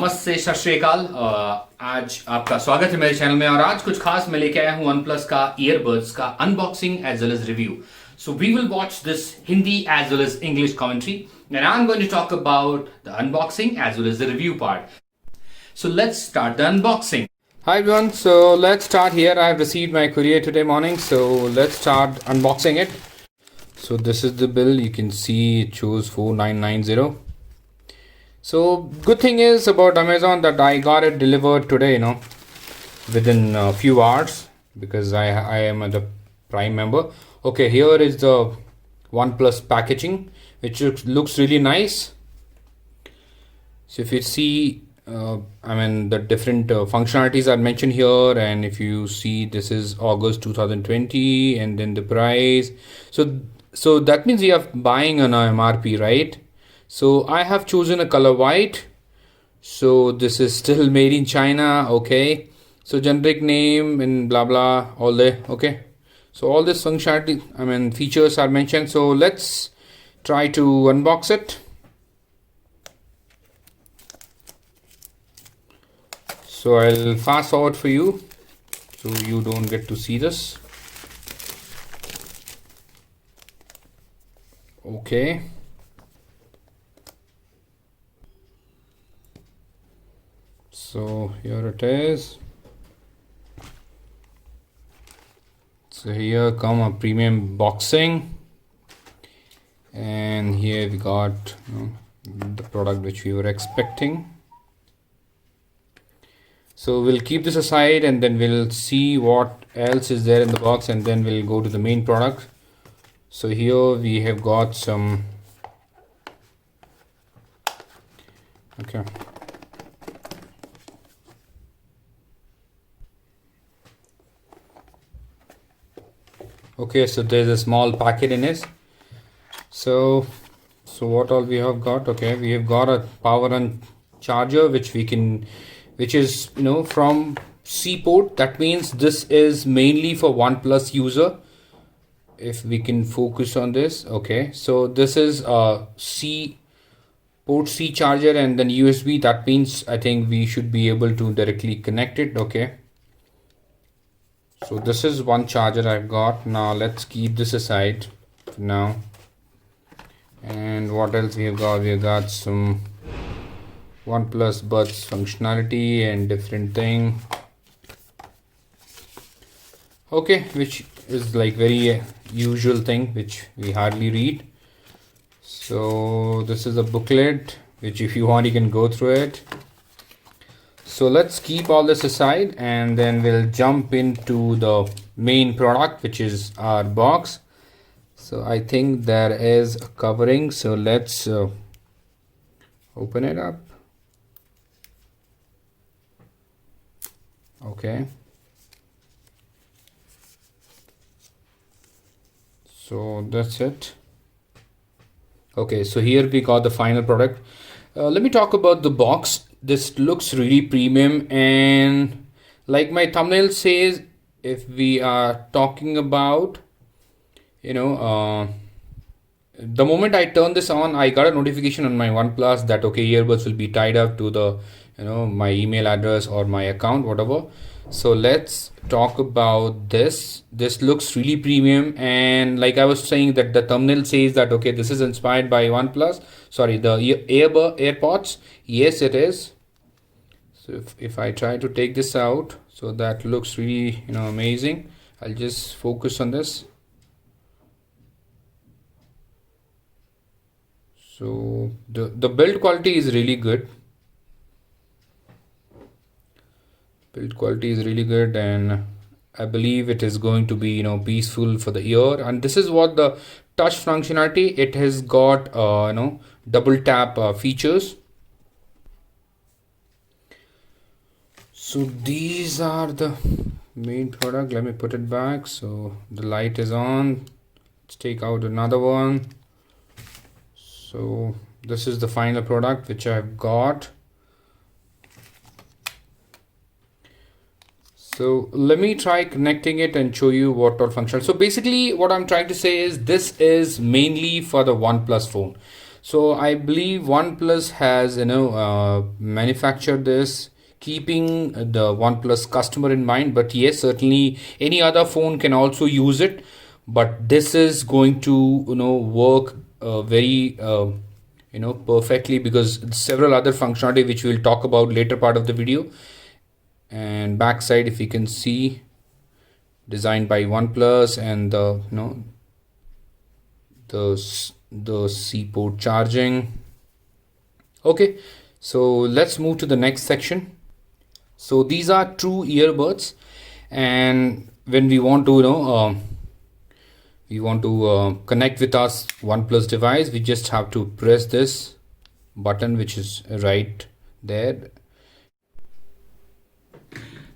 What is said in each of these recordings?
नमस्ते सत श्री अकाल। आज आपका स्वागत है मेरे चैनल में और आज कुछ खास मैं लेके आया हूं OnePlus का EarBuds का unboxing as well as review. So we will watch this Hindi as well as English commentary and I'm going to talk about the unboxing as well as the review part. So let's start the unboxing. Hi everyone, so let's start here. I have received my courier today morning, so let's start unboxing it. So this is the bill. You can see it shows 4990. So good thing is about Amazon that I got it delivered today, within a few hours because I am the Prime member. Okay, here is the OnePlus packaging, which looks really nice. So if you see, the different functionalities are mentioned here, and if you see, this is August 2020, and then the price. So that means you are buying on a MRP, right? So I have chosen a color white. So this is still made in China. Okay. So generic name and blah blah all there. Okay. So all this functionality, features are mentioned. So let's try to unbox it. So I'll fast forward for you so you don't get to see this. Okay. So here it is. So here come a premium boxing, and here we got the product which we were expecting. So we'll keep this aside and then we'll see what else is there in the box, and then we'll go to the main product. So here we have got some okay, so there's a small packet in it. So what all we have got? Okay, we have got a power and charger which is from C port. That means this is mainly for OnePlus user. If we can focus on this. Okay, so this is a port C charger and then USB. That means I think we should be able to directly connect it. Okay, so this is one charger I've got. Now let's keep this aside now. And what else we have got? We have got some OnePlus Buds functionality and different thing. Okay, which is like very usual thing which we hardly read. So this is a booklet which if you want you can go through it. So let's keep all this aside and then we'll jump into the main product, which is our box. So I think there is a covering. So let's open it up. Okay. So that's it. Okay, so here we got the final product. Let me talk about the box. This looks really premium, and like my thumbnail says, if we are talking about the moment I turn this on, I got a notification on my OnePlus that okay, earbuds will be tied up to the my email address or my account, whatever. So let's talk about this. This looks really premium, and like I was saying that the thumbnail says that okay, this is inspired by OnePlus. Sorry, the AirPods. Yes, it is. So if I try to take this out, so that looks really amazing. I'll just focus on this. So the build quality is really good. Build quality is really good, and I believe it is going to be peaceful for the ear. And this is what the touch functionality. It has got double tap features. So these are the main product. Let me put it back. So the light is on. Let's take out another one. So this is the final product which I've got. So let me try connecting it and show you what all functions. So basically what I'm trying to say is this is mainly for the OnePlus phone. So I believe OnePlus has manufactured this keeping the OnePlus customer in mind. But yes, certainly any other phone can also use it. But this is going to work very perfectly, because several other functionality which we'll talk about later part of the video. And backside, if you can see, designed by OnePlus, and the the C port charging. Okay, so let's move to the next section. So these are true earbuds, and when we want to connect with our OnePlus device, we just have to press this button which is right there.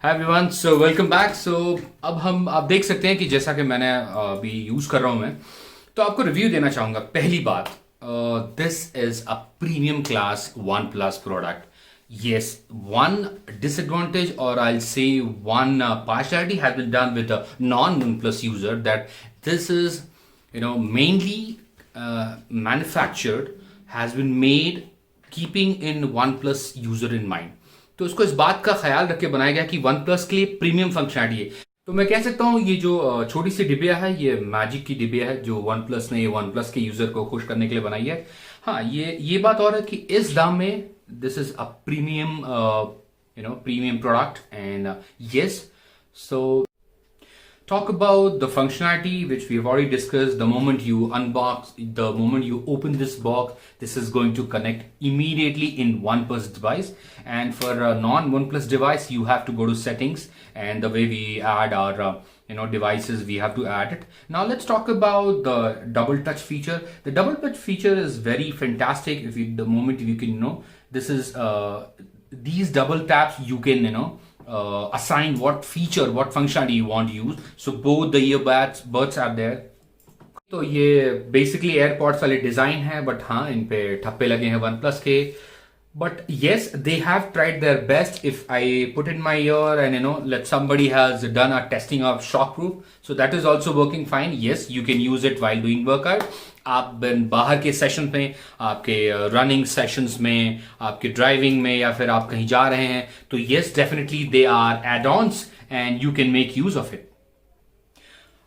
Hi everyone, so welcome back. So अब आप देख सकते हैं कि जैसा कि मैंने अभी यूज कर रहा हूं मैं, तो आपको रिव्यू देना चाहूंगा. पहली बात, this is a premium class OnePlus product. Yes, one disadvantage, or I'll say one partiality has been done with a non-OnePlus user, that this is mainly manufactured, has been made keeping in OnePlus user in mind. तो इसको इस बात का ख्याल रख के बनाया गया कि OnePlus के लिए प्रीमियम फंक्शनलिटी है. तो मैं कह सकता हूँ ये जो छोटी सी डिबिया है, ये मैजिक की डिबिया है जो OnePlus ने OnePlus के यूजर को खुश करने के लिए बनाई है. हाँ, ये बात और है कि इस दाम में this is a premium premium product. And yes, so talk about the functionality which we have already discussed. The moment you unbox, the moment you open this box, this is going to connect immediately in OnePlus device. And for a non-OnePlus device, you have to go to settings, and the way we add our devices, we have to add it. Now let's talk about the double touch feature. The double touch feature is very fantastic. If you, the moment you can this is these double taps, you can assign what feature, what functionality you want to use. So both the earbuds are there. तो ये basically AirPods वाले design है, but हाँ, इन पे ठप्पे लगे हैं OnePlus के. But yes, they have tried their best. If I put in my ear and let somebody has done a testing of shockproof, so that is also working fine. Yes, you can use it while doing workout. आप बाहर के session में, आपके running sessions में, आपके driving में, या फिर आप कहीं जा रहे हैं, तो yes, definitely they are add-ons and you can make use of it.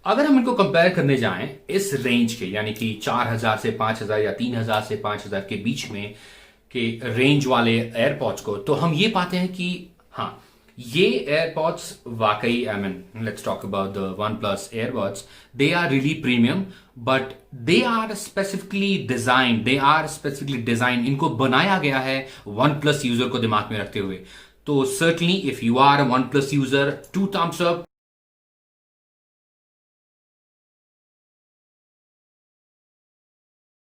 अगर हम इनको कंपेयर करने जाएं इस रेंज के, यानी कि 4000 से 5000 या 3000 से 5000 के बीच में के रेंज वाले एयरपॉड्स को, तो हम ये पाते हैं कि हाँ, ये एयरपॉड्स वाकई, I mean, let's talk about the OnePlus earbuds. They are really premium, but they are specifically designed. इनको बनाया गया है OnePlus यूजर को दिमाग में रखते हुए. तो certainly if you are a OnePlus user, 2 thumbs up.